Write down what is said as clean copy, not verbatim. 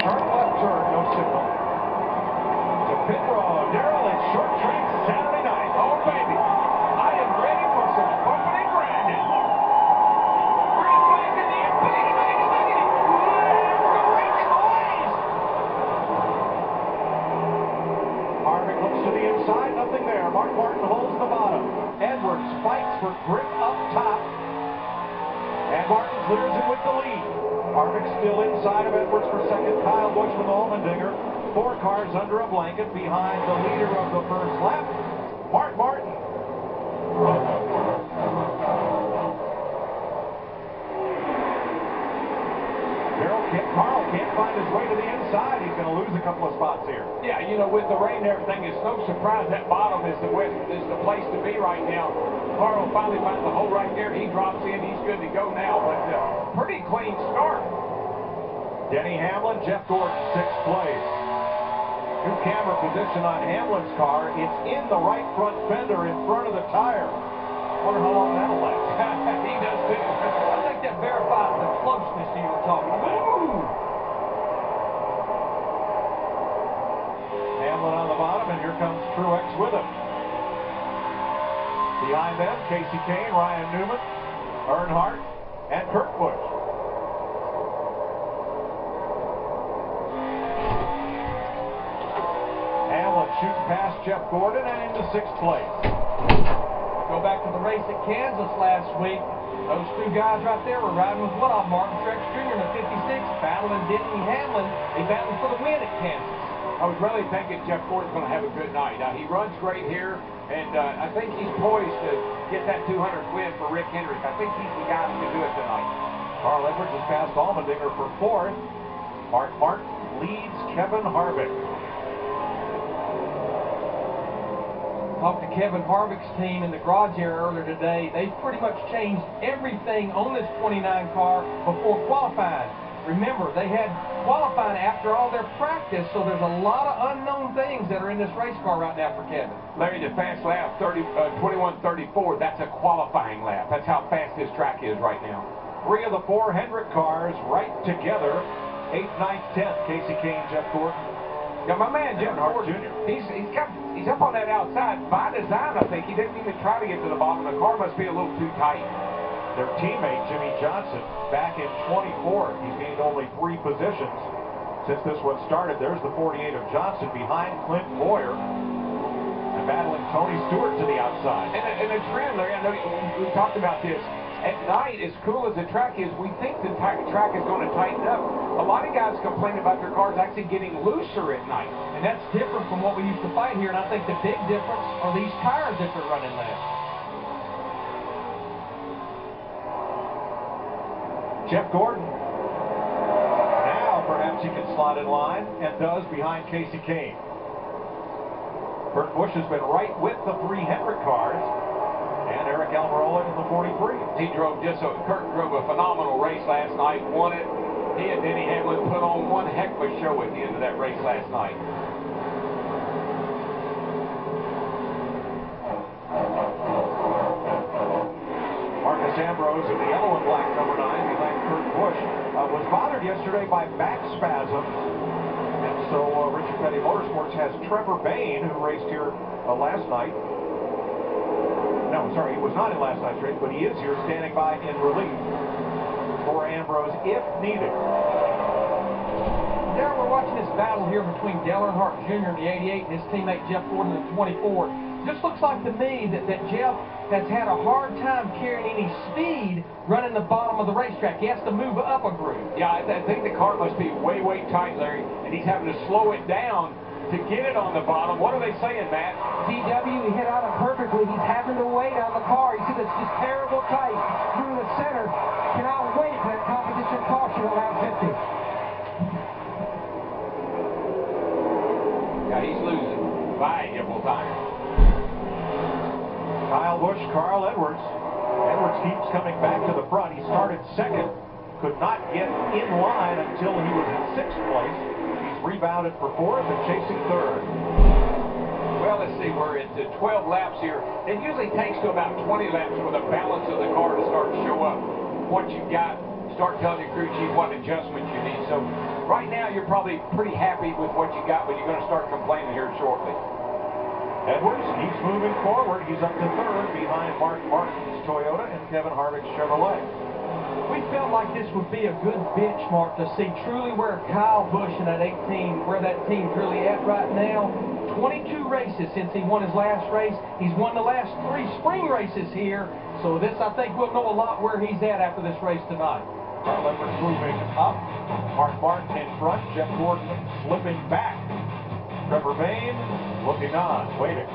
Sharp left turn, no signal. To pit road. Darrell at short track Saturday night. Oh, baby. I am ready for some bumping and grinding. Green flag in the air. Bang, bang, bang. Let's go, race boys. Harvick looks to the inside. Nothing there. Mark Martin holds the bottom. Edwards fights for grip up top. And Martin clears him with the lead. Harvick still inside of Edwards for second. Kyle Busch with the Allmendinger. 4 cars under a blanket behind the leader of the first lap, Mark Martin. Carl can't find his way to the inside. He's going to lose a couple of spots here. Yeah, you know, with the rain and everything, it's no surprise that bottom is the place to be right now. Carl finally finds the hole right there. He drops in. He's good to go now, but pretty clean start. Denny Hamlin, Jeff Gordon, 6th place. New camera position on Hamlin's car. It's in the right front fender in front of the tire. Wonder how long that'll last. He does too. I think that verifies the closeness you were talking about. Ooh. Hamlin on the bottom, and here comes Truex with him. Behind them, Casey Kane, Ryan Newman, Earnhardt, and Kurt Busch. Hamlin shoots past Jeff Gordon and into 6th place. Go back to the race at Kansas last week. Those 2 guys right there were riding with what? Martin Truex Jr. in the 56, battling Denny Hamlin. They battled for the win at Kansas. I was really thinking Jeff Gordon's going to have a good night. He runs great here, and I think he's poised to get that 200th win for Rick Hendrick. I think he's the guy that can do it tonight. Carl Edwards has passed Allmendinger for 4th. Mark Martin leads Kevin Harvick. Talked to Kevin Harvick's team in the garage area earlier today. They've pretty much changed everything on this 29 car before qualifying. Remember, they had qualifying after all their practice, so there's a lot of unknown things that are in this race car right now for Kevin. Larry, the fast lap, 21:34, that's a qualifying lap. That's how fast this track is right now. 3 of the 4 Hendrick cars right together. 8th, 9th, 10th, Casey Kane, Jeff Gordon. Yeah, my man Jeff Gordon, Jr. He's up on that outside by design. I think he didn't even try to get to the bottom. The car must be a little too tight. Their teammate Jimmy Johnson back in 24th. He's gained only 3 positions since this one started. There's the 48 of Johnson behind Clint Boyer and battling Tony Stewart to the outside. And the trend, Larry, I know we talked about this. At night, as cool as the track is, we think the track is going to tighten up. A lot of guys complain about their cars actually getting looser at night. And that's different from what we used to fight here, and I think the big difference are these tires that they're running now. Jeff Gordon. Now perhaps he can slot in line, and does behind Casey Kane. Kurt Busch has been right with the 3 Hendrick cars. And Eric Almirola in the 43. Kurt drove a phenomenal race last night, won it. He and Denny Hamlin put on one heck of a show at the end of that race last night. Marcus Ambrose in the yellow and black number 9 behind Kurt Busch was bothered yesterday by back spasms. And so Richard Petty Motorsports has Trevor Bayne, who raced here last night. No, sorry, he was not in last night's race, but he is here standing by in relief for Ambrose if needed. Darrell, we're watching this battle here between Dale Earnhardt Jr. in the 88 and his teammate Jeff Gordon in the 24. Just looks like to me that Jeff has had a hard time carrying any speed running the bottom of the racetrack. He has to move up a groove. Yeah, I think the car must be way, way tight, Larry, and he's having to slow it down to get it on the bottom. What are they saying, Matt? DW, he hit on it perfectly. He's having to wait on the car. You see, that's just terrible tight through the center. Cannot wait for that competition caution at lap 50. Yeah, he's losing valuable time. Kyle Busch, Carl Edwards. Edwards keeps coming back to the front. He started 2nd, could not get in line until he was in 6th place. Rebounded for 4th and chasing 3rd. Well, let's see, we're at 12 laps here. It usually takes to about 20 laps for the balance of the car to start to show up. Once you've got, start telling your crew chief what adjustments you need. So right now you're probably pretty happy with what you got, but you're going to start complaining here shortly. Edwards, he's moving forward. He's up to third behind Mark Martin's Toyota and Kevin Harvick's Chevrolet. We felt like this would be a good benchmark to see truly where Kyle Busch and that 18, where that team's really at right now. 22 races since he won his last race. He's won the last 3 spring races here. So this, I think, we'll know a lot where he's at after this race tonight. Carl Edwards moving up. Mark Martin in front. Jeff Gordon slipping back. Trevor Bayne looking on, waiting.